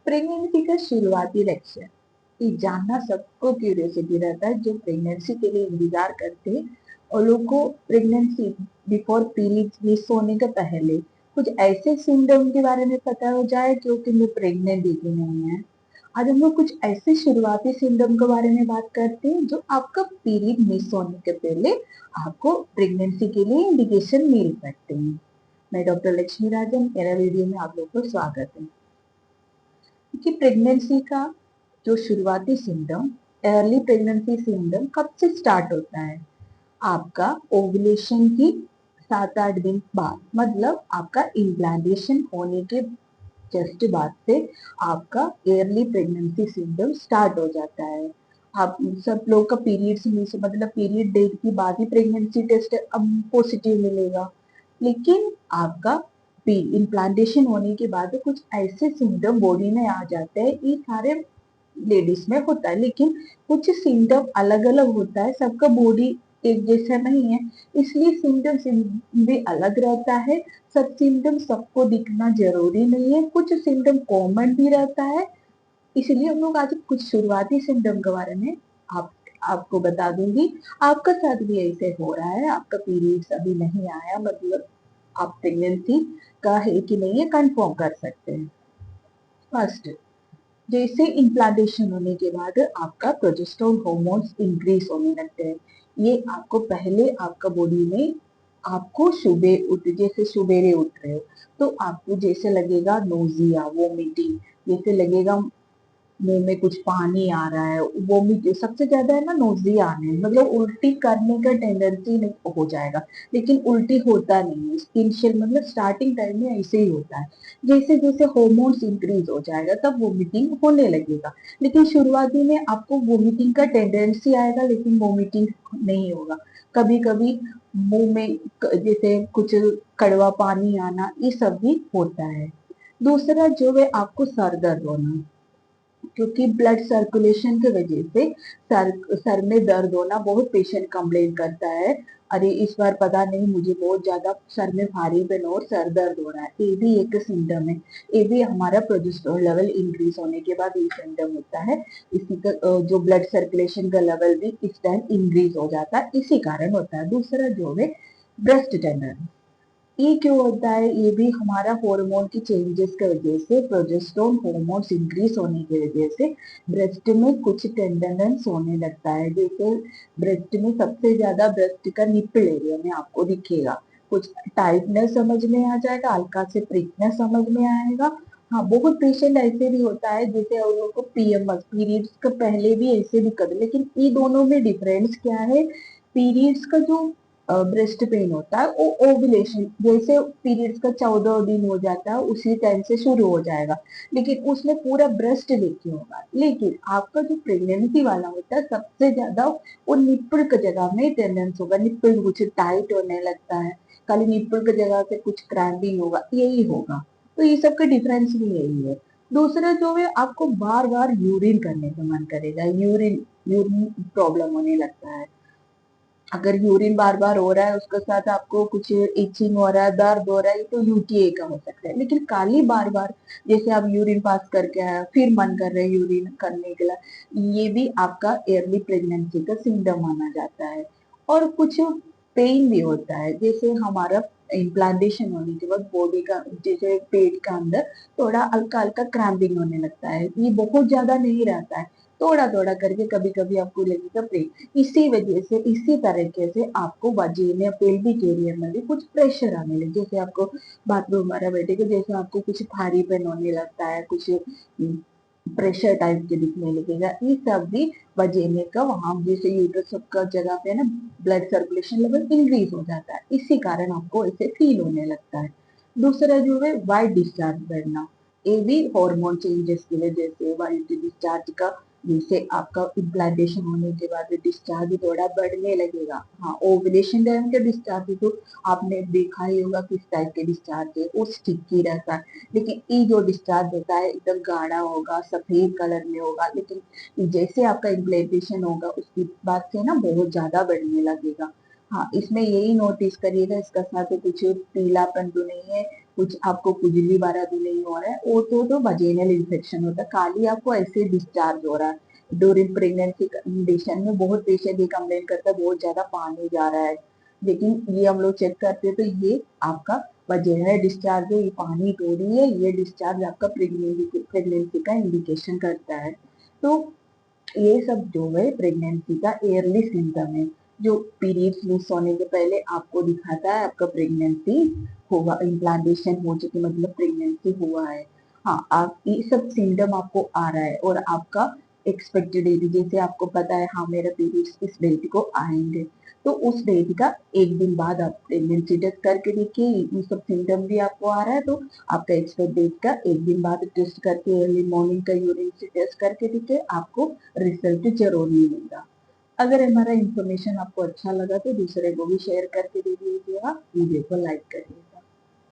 Pregnancy का शुरुआती लक्षण ये जानना सबको क्यूरियोसिटी रहता है। जो प्रेगनेंसी के लिए इंतजार करते हैं और लोग को प्रेगनेंसी बिफोर पीरियड्स मिस होने के पहले कुछ ऐसे सिम्टम के बारे में पता हो जाए जो कि मैं प्रेग्नेंट ही नहीं है। आज हम लोग कुछ ऐसे शुरुआती सिम्टम के बारे में बात करते हैं जो आपका पीरियड मिस होने के पहले आपको प्रेगनेंसी के लिए इंडिकेशन मिल सकते हैं। मैं डॉक्टर लक्ष्मी राजन, मेरा वीडियो में आप लोग को स्वागत है। कि प्रेगनेंसी का जो शुरुआती सिम्टम, अर्ली प्रेगनेंसी सिम्टम कब से स्टार्ट होता है? आपका ओव्यूलेशन की 7-8 दिन बाद, मतलब आपका इम्प्लांटेशन होने के जस्ट बाद से आपका अर्ली प्रेगनेंसी सिम्टम स्टार्ट हो जाता है। आप सब लोग का पीरियड्स मिस, मतलब पीरियड डेट के बाद ही प्रेगनेंसी टेस्ट अब पॉजिटिव मिलेगा, लेकिन आपका इम्प्लांटेशन होने के बाद कुछ ऐसे सिम्टम बॉडी में आ जाते हैं। ये सारे लेडीज में होता है, लेकिन कुछ सिम्टम अलग अलग होता है, सबका बॉडी एक जैसा नहीं है, इसलिए सिम्टम्स भी अलग रहता है। सब सिम्टम सबको दिखना जरूरी नहीं है, कुछ सिम्टम कॉमन भी रहता है। इसलिए हम लोग आज कुछ शुरुआती सिम्टम के बारे में आपको बता दूंगी। आपका साथ भी ऐसे हो रहा है, आपका पीरियड्स अभी नहीं आया, मतलब आप प्रेगनेंसी का है कि नहीं है कंफर्म कर सकते हैं। फर्स्ट, जैसे इम्प्लांटेशन होने के बाद आपका प्रोजेस्टेरोन हार्मोन्स इंक्रीज होने लगते हैं। ये आपको पहले आपका बॉडी में, आपको सुबह उठ, जैसे सुबेरे उठ रहे हो तो आपको जैसे लगेगा नोजिया, वोमिटिंग, जैसे लगेगा मुंह में कुछ पानी आ रहा है, वोमिट सबसे ज्यादा है ना, नोजिया आने, मतलब उल्टी करने का टेंडेंसी नहीं हो जाएगा, लेकिन उल्टी होता नहीं है। इनिशियल मतलब स्टार्टिंग टाइम में ऐसे ही होता है। जैसे जैसे हार्मोन्स इंक्रीज हो जाएगा तब वोमिटिंग होने लगेगा, लेकिन शुरुआती में आपको वोमिटिंग का टेंडेंसी आएगा, लेकिन वोमिटिंग नहीं होगा। कभी कभी मुंह में जैसे कुछ कड़वा पानी आना, ये सब भी होता है। दूसरा जो है आपको सर दर्द होना, क्योंकि ब्लड सर्कुलेशन की वजह से सर में दर्द होना, बहुत पेशेंट कंप्लेन करता है, अरे इस बार पता नहीं मुझे बहुत ज्यादा सर में भारीपन और सर दर्द हो रहा है। ये भी एक सिम्टम है, ये भी हमारा प्रोजेस्टेरोन लेवल इंक्रीज होने के बाद ये सिम्टम होता है। इसी का जो ब्लड सर्कुलेशन का लेवल भी इस टाइम इंक्रीज हो जाता है, इसी कारण होता है। दूसरा जो है ब्रेस्ट टेंडर, ये क्यों होता है? ये भी हमारा हार्मोन की चेंजेस की वजह से, प्रोजेस्टेरोन हार्मोन्स इंक्रीज होने की वजह से ब्रेस्ट में कुछ टेंडनेंस होने लगता है। जैसे ब्रेस्ट में सबसे ज्यादा ब्रेस्ट का निप्पल एरिया में आपको दिखेगा, कुछ टाइटनेस समझ में आ जाएगा, हल्का से प्रिकनेस समझ में आएगा। हाँ, बहुत पेशेंट ऐसे भी होता है जैसे उन लोगों को पीएमएस, पीरियड्स के पहले भी ऐसे दिक्कत, लेकिन ये दोनों में डिफरेंस क्या है? पीरियड्स का जो ब्रेस्ट पेन होता है वो ओव्यूलेशन, जैसे पीरियड्स का 14 दिन हो जाता है उसी टाइम से शुरू हो जाएगा, लेकिन उसमें पूरा ब्रेस्ट देखिए होगा। लेकिन आपका जो प्रेगनेंसी वाला होता है सबसे ज्यादा वो निप्पल की जगह में टेंडेंस होगा, निप्पल कुछ टाइट होने लगता है, खाली निप्पल की जगह से कुछ क्रैम्पिंग होगा, यही होगा। तो ये सब का डिफरेंस भी यही है। दूसरा जो है आपको बार बार यूरिन करने का मन करेगा, यूरिन यूरिन प्रॉब्लम होने लगता है। अगर यूरिन बार बार हो रहा है उसके साथ आपको कुछ इचिंग हो रहा है, दर्द हो रहा है, तो यूटीआई का हो सकता है। लेकिन खाली बार बार जैसे आप यूरिन पास करके आया फिर मन कर रहे हैं यूरिन करने के लिए, ये भी आपका अर्ली प्रेगनेंसी का सिम्टम माना जाता है। और कुछ पेन भी होता है, जैसे हमारा इम्प्लांटेशन होने के बाद बॉडी का, जैसे पेट का अंदर थोड़ा हल्का हल्का क्रैम्पिंग होने लगता है, ये बहुत ज्यादा नहीं रहता है, थोड़ा थोड़ा करके कभी कभी आपको लगेगा पेन। इसी वजह से, इसी तरीके से आपको वजीने पेल्विक एरिया में भी कुछ प्रेशर आने लगे, जैसे आपको बाथरूम वगैरह बैठे के जैसे आपको कुछ भारीपन होने लगता है, कुछ प्रेशर टाइप के दिखने लगेगा, ये सब भी वजीने का, वहां जैसे यूट्रस का जगह पे ना ब्लड सर्कुलेशन लेवल इंक्रीज हो जाता है, इसी कारण आपको ऐसे फील होने लगता है। दूसरा जो है वाइट डिस्चार्ज बढ़ना, ये भी हार्मोन चेंजेस की वजह से वाइट डिस्चार्ज का, जैसे आपका इम्प्लांटेशन होने के बाद डिस्चार्ज थोड़ा बढ़ने लगेगा। हाँ, ओवुलेशन टाइम का डिस्चार्ज तो आपने देखा ही होगा किस टाइप के डिस्चार्ज है, वो स्टिकी रहता है, लेकिन ये जो डिस्चार्ज होता है एकदम गाढ़ा होगा, सफेद कलर में होगा, लेकिन जैसे आपका इम्प्लांटेशन होगा उसके बाद से ना बहुत ज्यादा बढ़ने लगेगा। हाँ, इसमें यही नोटिस करिएगा, इसका साथ कुछ पीलापन तो नहीं है, कुछ आपको खुजली वाला भी नहीं हो रहा है, वो तो वजेनल इन्फेक्शन होता है, खाली आपको ऐसे डिस्चार्ज हो रहा है। ड्यूरिंग प्रेगनेंसी कंडीशन में बहुत पेशेंट ये कंप्लेन करता है बहुत ज्यादा पानी जा रहा है, लेकिन ये हम लोग चेक करते हैं तो ये आपका वजेनल डिस्चार्ज है, ये पानी थोड़ी है, ये डिस्चार्ज आपका प्रेगनेंसी का इंडिकेशन करता है। तो ये सब जो है प्रेगनेंसी का एयरली सिम्टम है, जो पीरियड्स मिस होने के पहले आपको दिखाता है आपका प्रेगनेंसी होगा, इम्प्लांटेशन हो चुकी मतलब प्रेगनेंसी हुआ है। हाँ, आप ये सब सिम्टम आपको आ रहा है और आपका एक्सपेक्टेड डेट जैसे आपको पता है हाँ मेरा पीरियड्स इस डेट को आएंगे, तो उस डेट का एक दिन बाद आप प्रेगनेंसी टेस्ट करके देखिए, ये सब सिम्टम भी आपको आ रहा है तो आपका एक्सपेक्ट डेट का एक दिन बाद टेस्ट करके अर्ली मॉर्निंग का यूरिन से टेस्ट करके देखिए, आपको रिजल्ट जरूर मिलेगा। अगर हमारा इंफॉर्मेशन आपको अच्छा लगा तो दूसरे को भी शेयर करके दे दीजिएगा, वीडियो को लाइक करिए।